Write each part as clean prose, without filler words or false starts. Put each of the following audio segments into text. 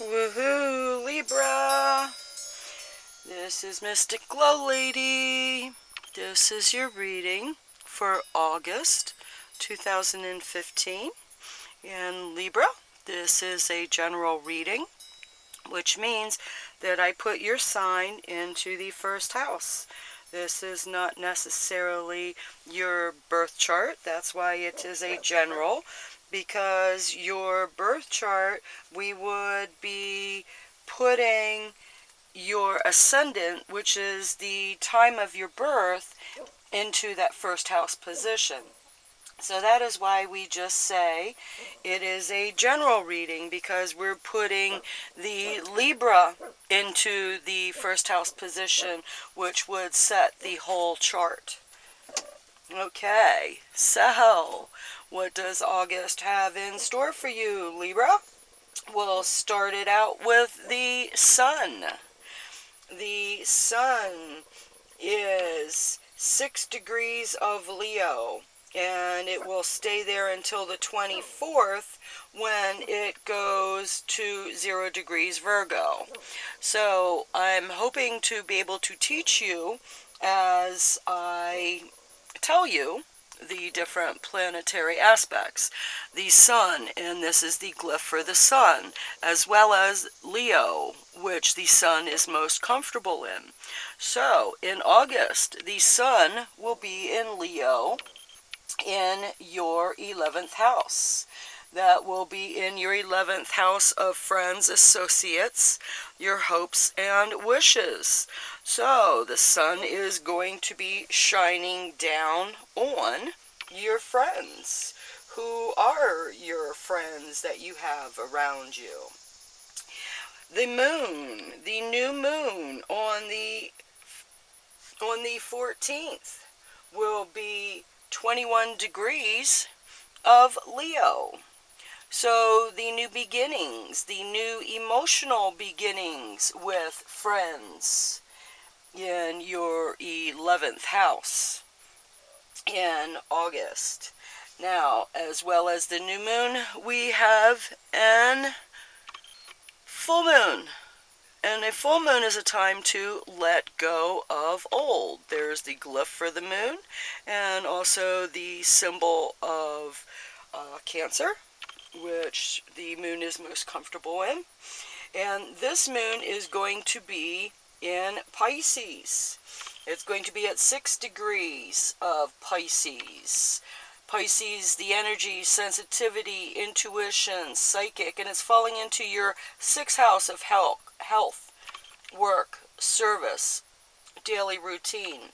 Woohoo, Libra! This is Mystic GLoLady. This is your reading for August 2015. In Libra, this is a general reading, which means that I put your sign into the first house. This is not necessarily your birth chart. That's why it is a general, because your birth chart, we would be putting your ascendant, which is the time of your birth, into that first house position. So that is why we just say it is a general reading, because we're putting the Libra into the first house position, which would set the whole chart. Okay, so what does August have in store for you, Libra? We'll start it out with the sun. The sun is 6 degrees of Leo, and it will stay there until the 24th, when it goes to 0 degrees Virgo. So I'm hoping to be able to teach you as I tell you the different planetary aspects. The sun, and this is the glyph for the sun, as well as Leo, which the sun is most comfortable in. So in August, the sun will be in Leo in your 11th house. That will be in your 11th house of friends, associates, your hopes and wishes. So the sun is going to be shining down on your friends. Who are your friends that you have around you? The moon, the new moon on the 14th will be 21 degrees of Leo. So the new beginnings, the new emotional beginnings with friends in your 11th house in August. Now, as well as the new moon, we have an full moon. And a full moon is a time to let go of old. There's the glyph for the moon, and also the symbol of Cancer, which the moon is most comfortable in. And this moon is going to be in Pisces. It's going to be at 6 degrees of Pisces. Pisces, the energy, sensitivity, intuition, psychic, and it's falling into your 6th house of health, work, service, daily routine.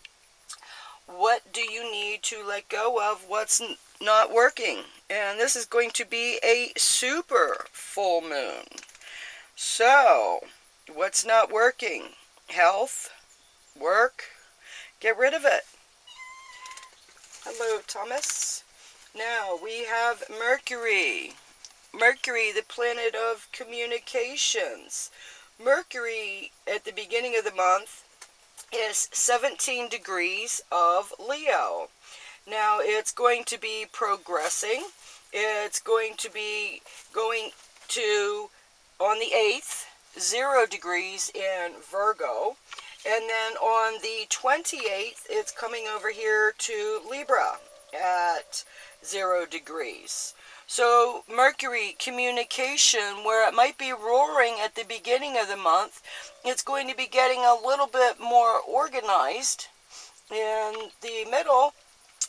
What do you need to let go of? What's not working? And this is going to be a super full moon. So, what's not working? Health, work, get rid of it. Hello, Thomas. Now, we have Mercury. Mercury, the planet of communications. Mercury, at the beginning of the month, is 17 degrees of Leo. Now, it's going to be progressing. It's going to be going to, on the 8th, 0 degrees in Virgo. And then on the 28th, it's coming over here to Libra at 0 degrees. So Mercury, communication, where it might be roaring at the beginning of the month, it's going to be getting a little bit more organized in the middle,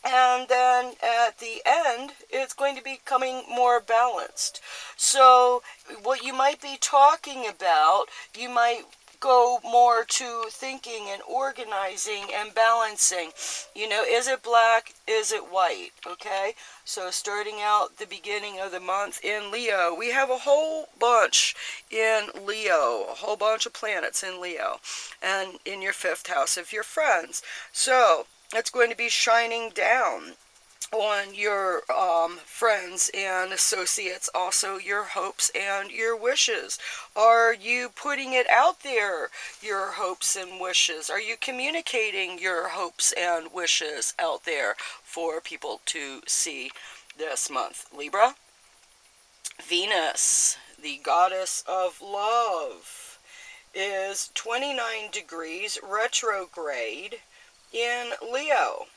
and then at the end, it's going to be becoming more balanced. So what you might be talking about, you might go more to thinking and organizing and balancing. You know, is it black? Is it white? Okay? So starting out the beginning of the month in Leo, we have a whole bunch in Leo, a whole bunch of planets in Leo, and in your 5th house of your friends. So it's going to be shining down on your friends and associates, also your hopes and your wishes. Are you putting it out there, your hopes and wishes? Are you communicating your hopes and wishes out there for people to see this month? Libra, Venus, the goddess of love, is 29 degrees retrograde in Leo.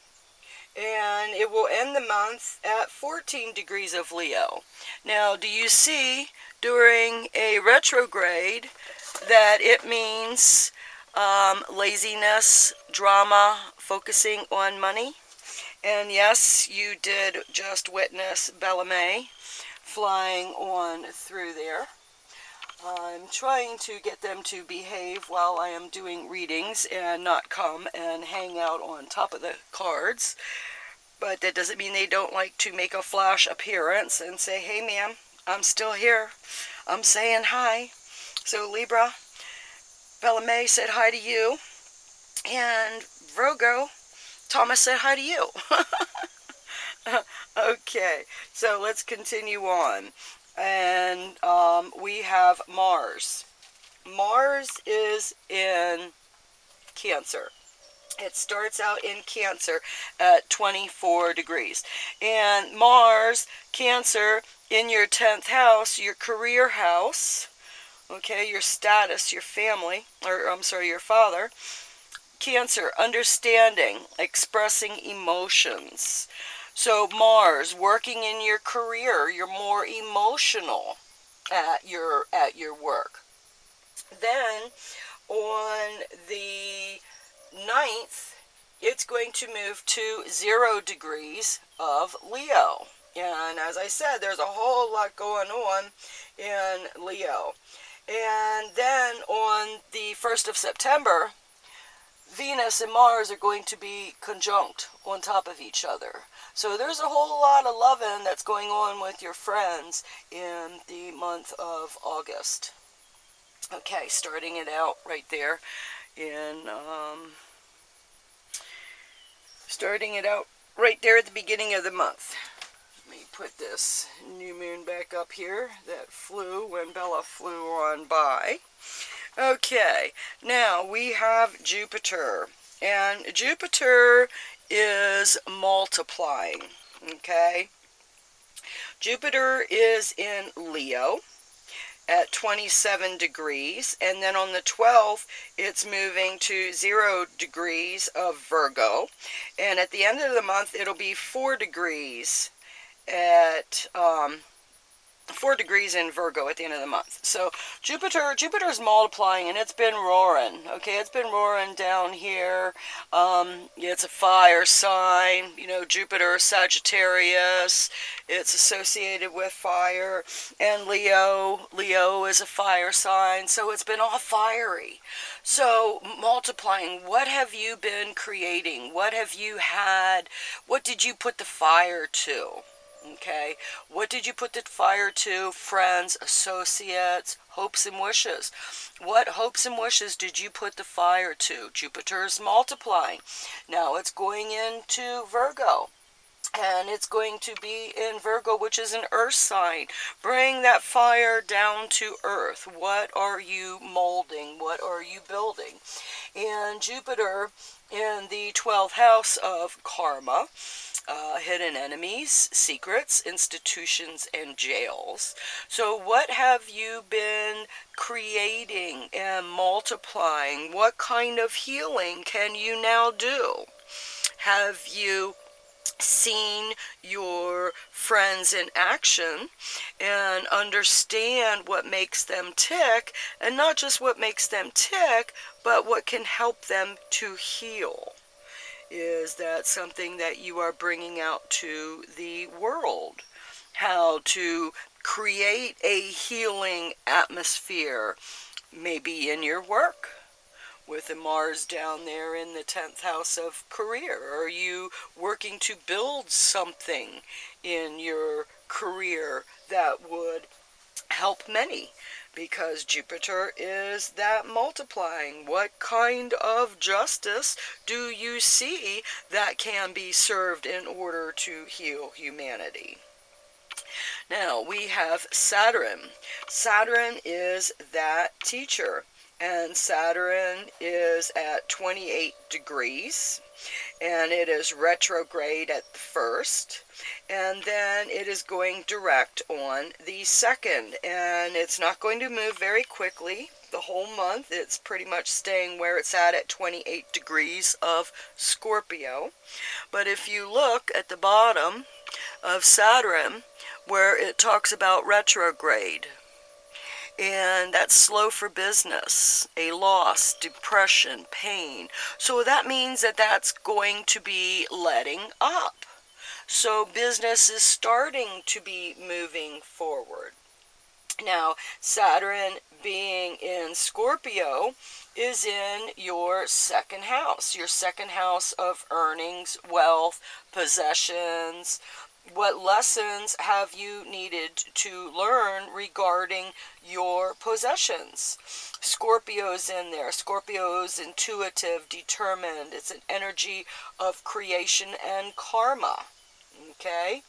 And it will end the month at 14 degrees of Leo. Now, do you see during a retrograde that it means laziness, drama, focusing on money? And yes, you did just witness Bellarmine flying on through there. I'm trying to get them to behave while I am doing readings and not come and hang out on top of the cards. But that doesn't mean they don't like to make a flash appearance and say, hey ma'am, I'm still here. I'm saying hi. So Libra, Bellarmine said hi to you. And Virgo, Thomas said hi to you. Okay, so let's continue on. And we have Mars. Mars is in Cancer. It starts out in Cancer at 24 degrees. And Mars, Cancer, in your 10th house, your career house, okay, your status, your family, or I'm sorry, your father. Cancer, understanding, expressing emotions. So Mars, working in your career, you're more emotional at your work. Then on the 9th, it's going to move to 0 degrees of Leo. And as I said, there's a whole lot going on in Leo. And then on the 1st of September, Venus and Mars are going to be conjunct on top of each other. So there's a whole lot of loving that's going on with your friends in the month of August. Okay, starting it out right there at the beginning of the month. Let me put this new moon back up here that flew when Bella flew on by. Okay, now we have Jupiter, and Jupiter is multiplying, okay? Jupiter is in Leo at 27 degrees, and then on the 12th, it's moving to 0 degrees of Virgo, and at the end of the month, it'll be 4 degrees at 4 degrees in Virgo at the end of the month. So Jupiter's multiplying, and it's been roaring. Okay, it's been roaring down here. It's a fire sign. You know, Jupiter, Sagittarius. It's associated with fire. And Leo is a fire sign. So it's been all fiery. So multiplying. What have you been creating? What have you had? What did you put the fire to? Okay, what did you put the fire to? Friends, associates, hopes and wishes. What hopes and wishes did you put the fire to? Jupiter's multiplying. Now it's going into Virgo. And it's going to be in Virgo, which is an earth sign. Bring that fire down to earth. What are you molding? What are you building? And Jupiter in the 12th house of karma, hidden enemies, secrets, institutions, and jails. So what have you been creating and multiplying? What kind of healing can you now do? Have you seen your friends in action and understand what makes them tick, and not just what makes them tick, but what can help them to heal? Is that something that you are bringing out to the world? How to create a healing atmosphere, maybe in your work, with the Mars down there in the 10th house of career? Are you working to build something in your career that would help many? Because Jupiter is that multiplying. What kind of justice do you see that can be served in order to heal humanity? Now we have Saturn. Saturn is that teacher. and Saturn is at 28 degrees, and it is retrograde at the 1st, and then it is going direct on the 2nd, and it's not going to move very quickly. The whole month it's pretty much staying where it's at 28 degrees of Scorpio. But if you look at the bottom of Saturn, where it talks about retrograde, and that's slow for business, a loss, depression, pain. So that means that that's going to be letting up. So business is starting to be moving forward. Now, Saturn being in Scorpio is in your second house of earnings, wealth, possessions. What lessons have you needed to learn regarding your possessions? Scorpio's in there. Scorpio's intuitive, determined. It's an energy of creation and karma. Okay?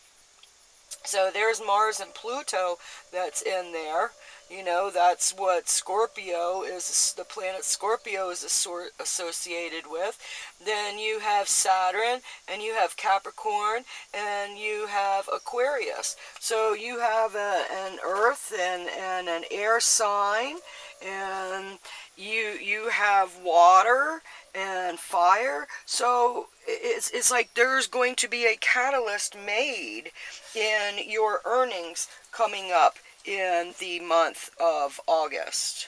So there's Mars and Pluto that's in there. You know, that's what Scorpio is, the planet Scorpio is associated with. Then you have Saturn, and you have Capricorn, and you have Aquarius. So you have an earth and an air sign, and you have water and fire. So it's like there's going to be a catalyst made in your earnings coming up in the month of August.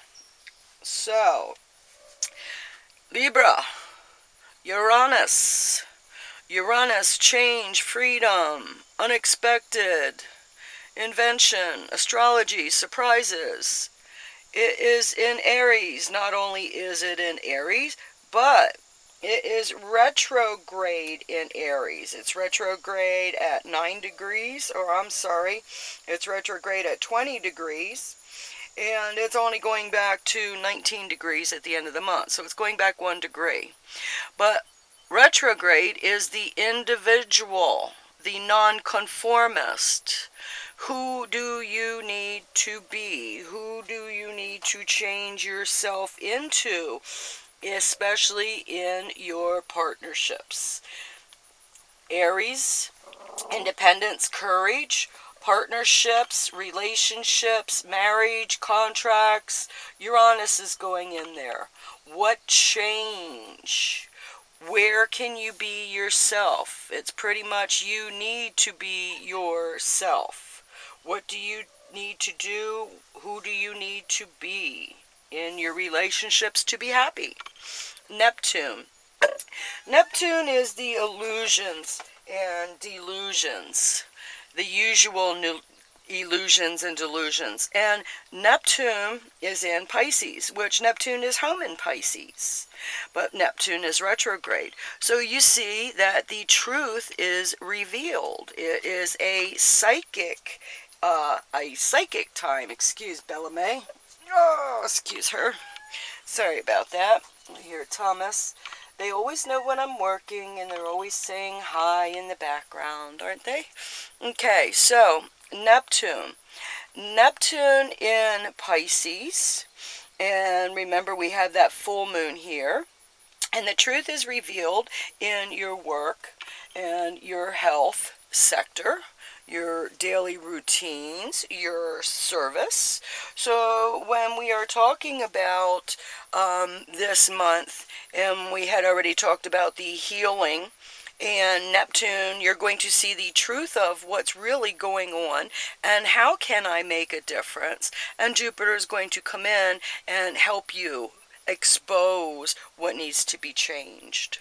So, Libra, Uranus, change, freedom, unexpected, invention, astrology, surprises. It is in Aries. Not only is it in Aries, but it is retrograde in Aries. It's retrograde at 9 degrees, it's retrograde at 20 degrees, and it's only going back to 19 degrees at the end of the month, so it's going back 1 degree. But retrograde is the individual, the nonconformist. Who do you need to be? Who do you need to change yourself into? Especially in your partnerships. Aries, independence, courage, partnerships, relationships, marriage, contracts. Uranus is going in there. What change? Where can you be yourself? It's pretty much you need to be yourself. What do you need to do? Who do you need to be in your relationships to be happy? Neptune. Neptune is the illusions and delusions, the usual illusions and delusions. And Neptune is in Pisces, which Neptune is home in Pisces. But Neptune is retrograde. So you see that the truth is revealed. It is a psychic time. Excuse Bellarmé. Oh, excuse her. Sorry about that. I hear Thomas. They always know when I'm working, and they're always saying hi in the background, aren't they? Okay, so Neptune. Neptune in Pisces. And remember, we have that full moon here. And the truth is revealed in your work and your health sector, your daily routines, your service. So when we are talking about this month, and we had already talked about the healing, and Neptune, you're going to see the truth of what's really going on and how can I make a difference. And Jupiter is going to come in and help you expose what needs to be changed.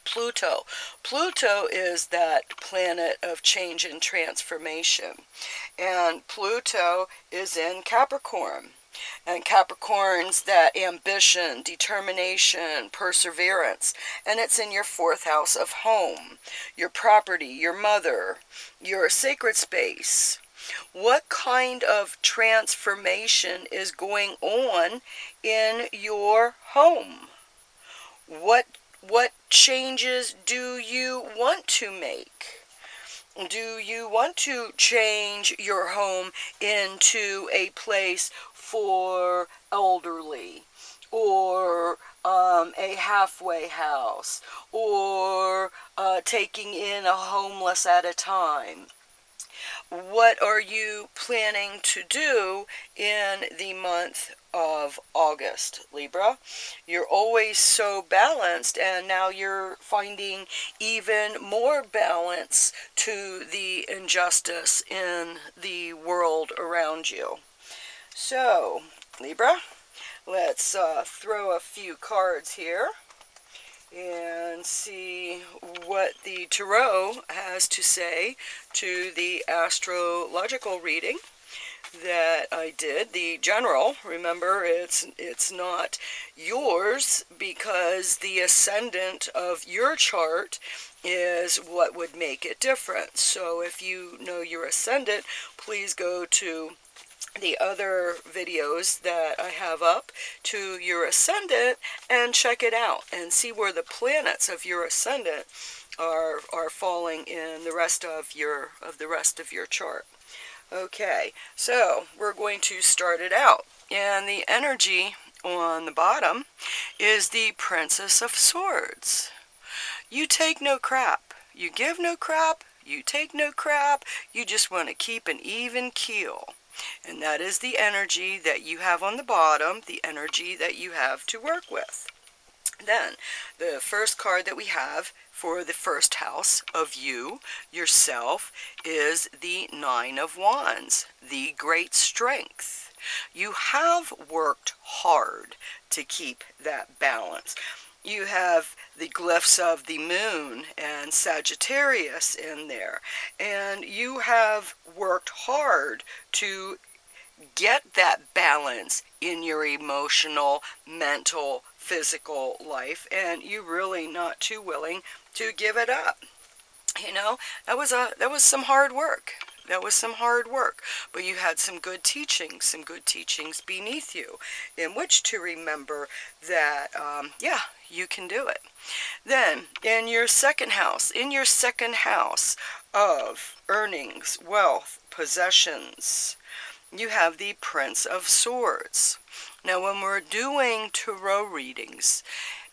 Pluto. Pluto is that planet of change and transformation. And Pluto is in Capricorn. And Capricorn's that ambition, determination, perseverance. And it's in your 4th house of home, your property, your mother, your sacred space. What kind of transformation is going on in your home? What changes do you want to make? Do you want to change your home into a place for elderly, or a halfway house, or taking in a homeless at a time? What are you planning to do in the month of August, Libra? You're always so balanced, and now you're finding even more balance to the injustice in the world around you. So, Libra, let's throw a few cards here and see what the tarot has to say to the astrological reading that I did. The general, remember, it's not yours, because the ascendant of your chart is what would make it different. So if you know your ascendant, please go to the other videos that I have up to your ascendant and check it out and see where the planets of your ascendant are falling in the rest of your chart. Okay, so we're going to start it out. And the energy on the bottom is the Princess of Swords. You take no crap. You give no crap. You take no crap. You just want to keep an even keel. And that is the energy that you have on the bottom, the energy that you have to work with. Then, the first card that we have for the first house of you, yourself, is the Nine of Wands, the great strength. You have worked hard to keep that balance. You have the glyphs of the moon and Sagittarius in there, and you have worked hard to get that balance in your emotional, mental, physical life, and you're really not too willing to give it up. You know, that was some hard work. That was some hard work, but you had some good teachings beneath you in which to remember that, yeah, you can do it. Then, in your second house of earnings, wealth, possessions, you have the Prince of Swords. Now, when we're doing tarot readings,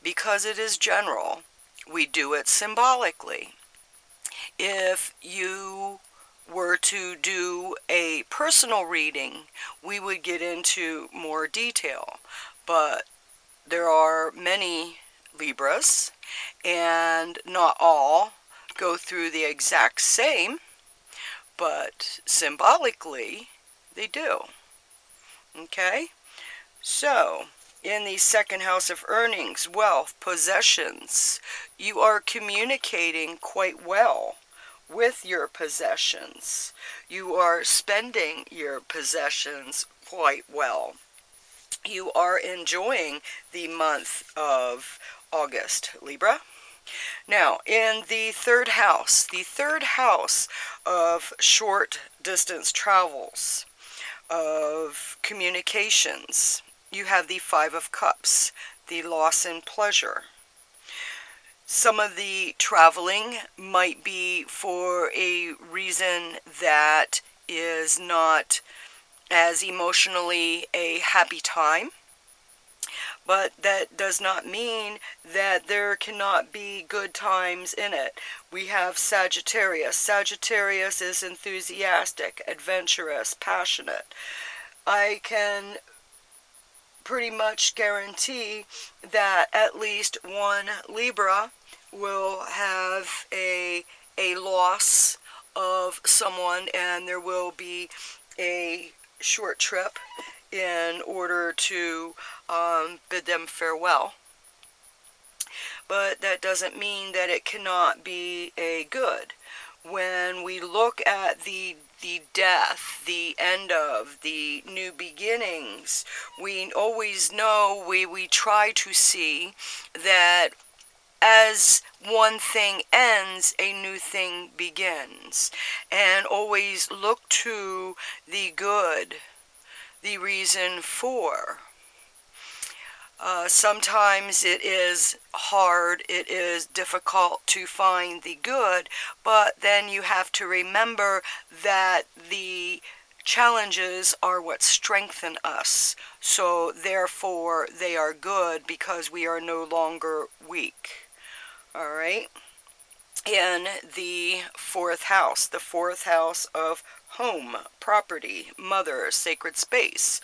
because it is general, we do it symbolically. If you were to do a personal reading, we would get into more detail. But there are many Libras, and not all go through the exact same, but symbolically, they do. Okay? So, in the second house of earnings, wealth, possessions, you are communicating quite well with your possessions. You are spending your possessions quite well. You are enjoying the month of August, Libra. Now, in the third house of short distance travels, of communications, you have the Five of Cups, the loss in pleasure. Some of the traveling might be for a reason that is not as emotionally a happy time, but that does not mean that there cannot be good times in it. We have Sagittarius. Sagittarius is enthusiastic, adventurous, passionate. I can pretty much guarantee that at least one Libra will have a loss of someone, and there will be a short trip in order to bid them farewell. But that doesn't mean that it cannot be a good. When we look at the death, the end of, the new beginnings, we always know, we try to see that as one thing ends, a new thing begins. And always look to the good, the reason for. Sometimes it is hard, it is difficult to find the good, but then you have to remember that the challenges are what strengthen us. So therefore they are good because we are no longer weak. All right? In the fourth house of home, property, mother, sacred space,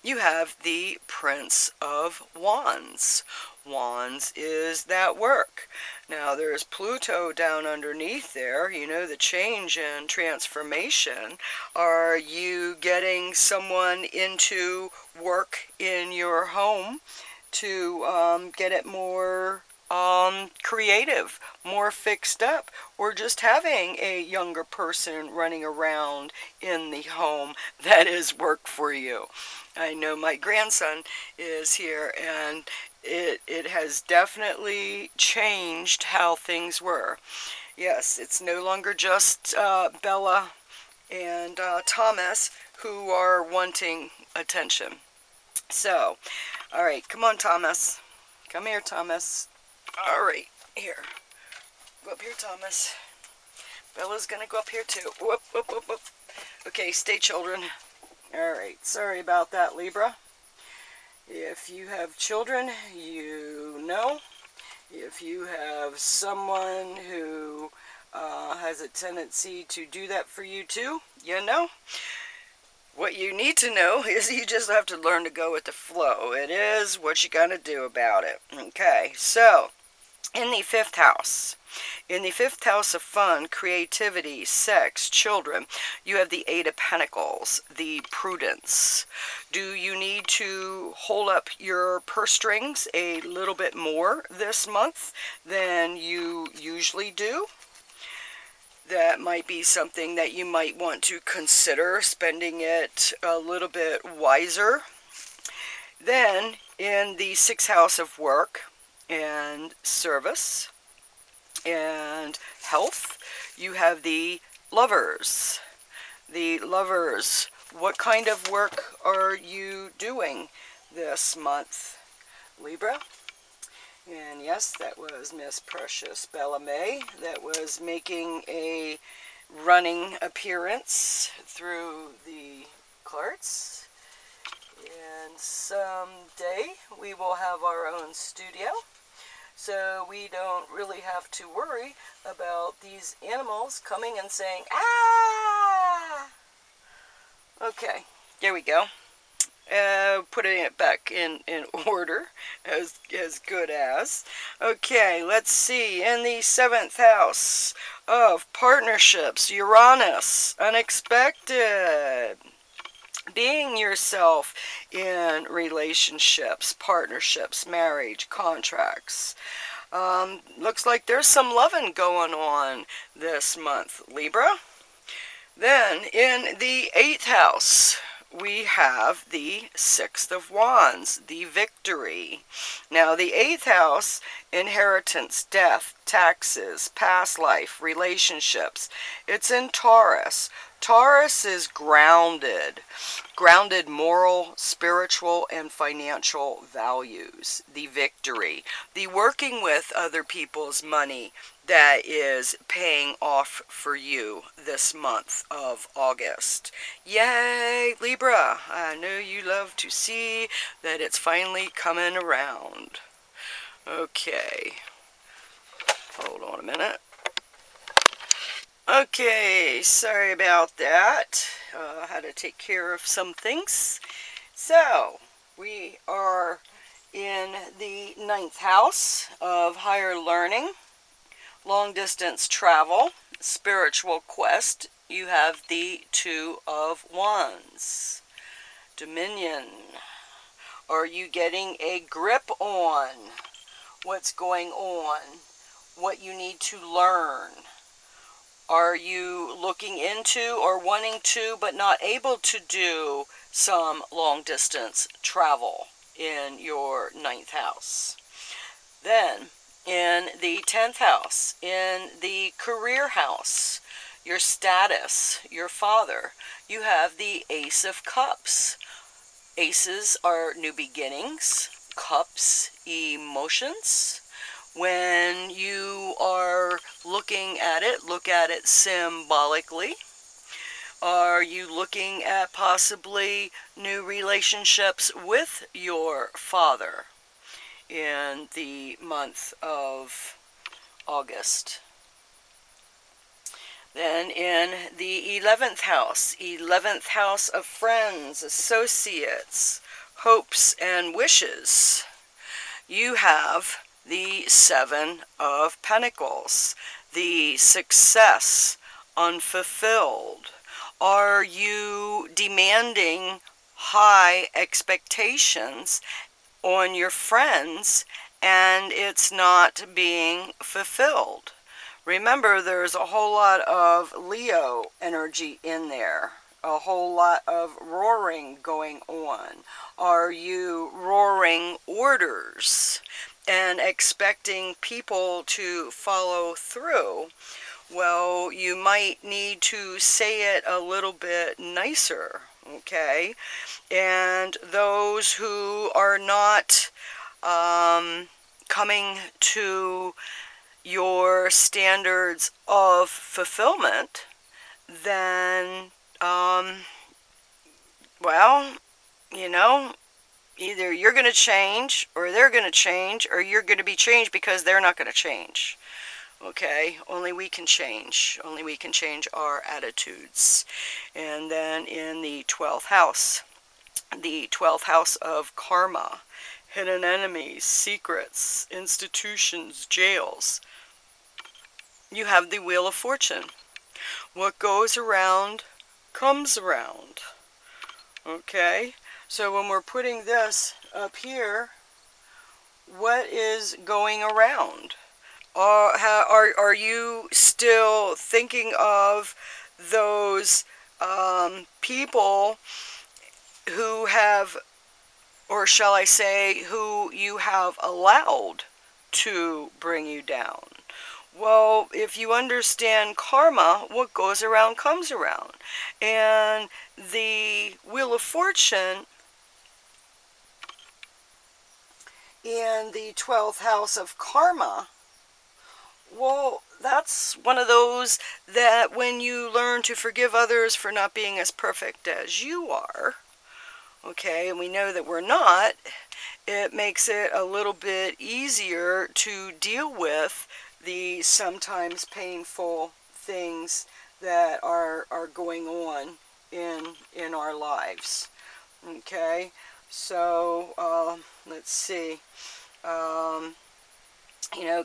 you have the Prince of Wands. Wands is that work. Now there's Pluto down underneath there, you know, the change and transformation. Are you getting someone into work in your home to get it more creative, more fixed up, or just having a younger person running around in the home that is work for you? I know my grandson is here, and it has definitely changed how things were. Yes, it's no longer just Bella and Thomas who are wanting attention. So, all right, come on, Thomas. Come here, Thomas. All right, here. Go up here, Thomas. Bella's gonna go up here too. Whoop, whoop, whoop, whoop. Okay, stay, children. All right, sorry about that, Libra. If you have children, you know. If you have someone who has a tendency to do that for you too, you know. What you need to know is you just have to learn to go with the flow. It is what you gotta do about it. Okay, so in the fifth house of fun, creativity, sex, children, you have the Eight of Pentacles, the Prudence. Do you need to hold up your purse strings a little bit more this month than you usually do? That might be something that you might want to consider, spending it a little bit wiser. Then in the sixth house of work and service and health, you have the Lovers. The Lovers, what kind of work are you doing this month, Libra? And yes, that was Miss Precious Bella May that was making a running appearance through the cards. And someday we will have our own studio, so we don't really have to worry about these animals coming and saying, ah! Okay, there we go. Putting it back in order, as good as. Okay, let's see. In the seventh house of partnerships, Uranus, unexpected. Being yourself in relationships, partnerships, marriage, contracts. Looks like there's some loving going on this month, Libra. Then in the eighth house, we have the Sixth of Wands, the Victory. Now, the eighth house, inheritance, death, taxes, past life, relationships. It's in Taurus. Taurus is grounded moral, spiritual, and financial values. The Victory. The working with other people's money that is paying off for you this month of August. Yay, Libra! I know you love to see that it's finally coming around. Okay. Hold on a minute. Okay, sorry about that. I had to take care of some things. So, we are in the ninth house of higher learning, long distance travel, spiritual quest. You have the Two of Wands. Dominion. Are you getting a grip on what's going on? What you need to learn? Are you looking into or wanting to but not able to do some long distance travel in your ninth house? Then in the 10th house, in the career house, your status, your father, you have the Ace of Cups. Aces are new beginnings, Cups emotions. When you are looking at it, look at it symbolically. Are you looking at possibly new relationships with your father in the month of August? Then in the 11th house of friends, associates, hopes, and wishes, you have the Seven of Pentacles, the success unfulfilled. Are you demanding high expectations on your friends and it's not being fulfilled? Remember, there's a whole lot of Leo energy in there. A whole lot of roaring going on. Are you roaring orders and expecting people to follow through? Well, you might need to say it a little bit nicer, okay? And those who are not coming to your standards of fulfillment, then, well, you know, either you're going to change, or they're going to change, or you're going to be changed because they're not going to change. Okay, only we can change. Only we can change our attitudes. And then in the 12th house of karma, hidden enemies, secrets, institutions, jails, you have the Wheel of Fortune. What goes around comes around. Okay, so when we're putting this up here, what is going around? Are you still thinking of those people who have, or shall I say, who you have allowed to bring you down? Well, if you understand karma, what goes around comes around. And the Wheel of Fortune in the 12th house of karma, well, that's one of those that when you learn to forgive others for not being as perfect as you are, okay, and we know that we're not, it makes it a little bit easier to deal with the sometimes painful things that are going on in our lives. Okay, so let's see.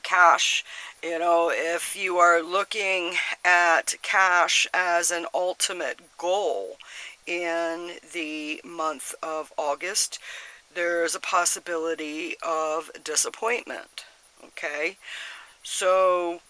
Cash, if you are looking at cash as an ultimate goal in the month of August, there's a possibility of disappointment. Okay, so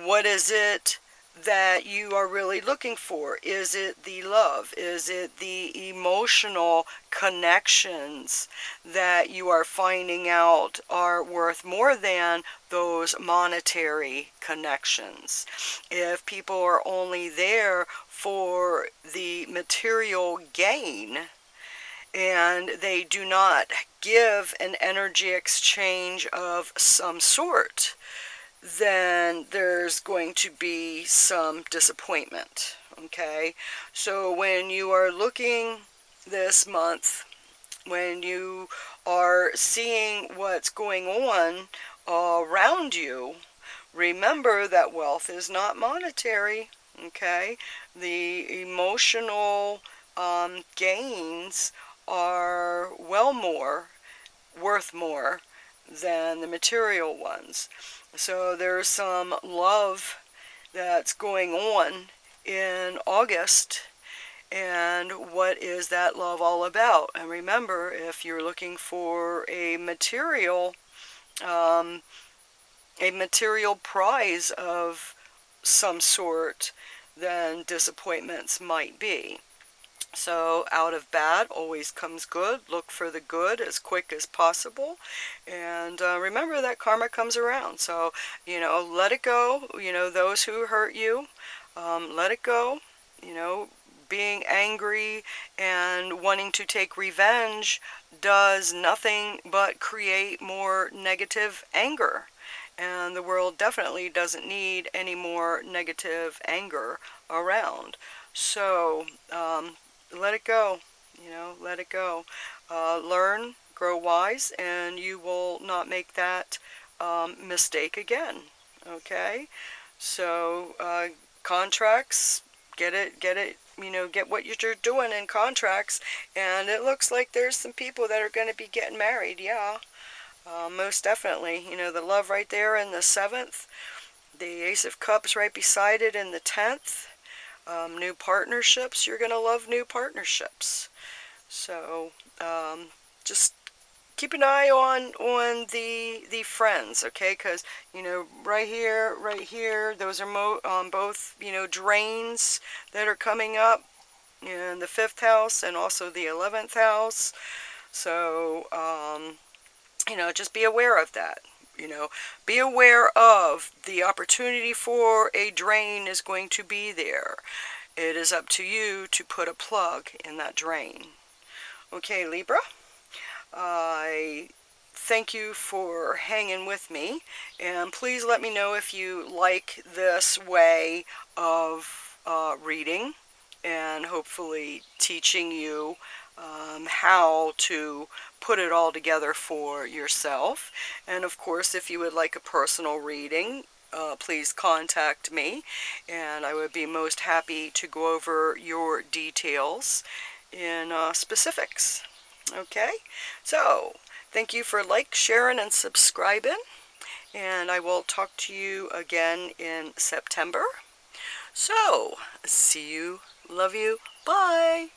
what is it that you are really looking for? Is it the love? Is it the emotional connections that you are finding out are worth more than those monetary connections? If people are only there for the material gain and they do not give an energy exchange of some sort, then there's going to be some disappointment. Okay, so when you are looking this month, when you are seeing what's going on around you, remember that wealth is not monetary. Okay, the emotional gains are well more, worth more than the material ones. So there's some love that's going on in August, and what is that love all about? And remember, if you're looking for a material prize of some sort, then disappointments might be. So out of bad always comes good. Look for the good as quick as possible. And remember that karma comes around. So, let it go. Those who hurt you, let it go. being angry and wanting to take revenge does nothing but create more negative anger. And the world definitely doesn't need any more negative anger around. So, let it go. Let it go. Learn, grow wise, and you will not make that mistake again. Okay? So, contracts, get it, get what you're doing in contracts. And it looks like there's some people that are going to be getting married, yeah. Most definitely. The love right there in the 7th, the Ace of Cups right beside it in the 10th. New partnerships, you're going to love new partnerships. So, just keep an eye on the friends, okay? Because right here, those are both drains that are coming up in the 5th house and also the 11th house. So just be aware of that. Be aware of the opportunity for a drain is going to be there. It is up to you to put a plug in that drain. Okay, Libra? I thank you for hanging with me, and please let me know if you like this way of reading and hopefully teaching you how to put it all together for yourself. And of course, if you would like a personal reading, please contact me, and I would be most happy to go over your details in specifics. Okay, so thank you for sharing, and subscribing, and I will talk to you again in September. So, see you, love you, bye!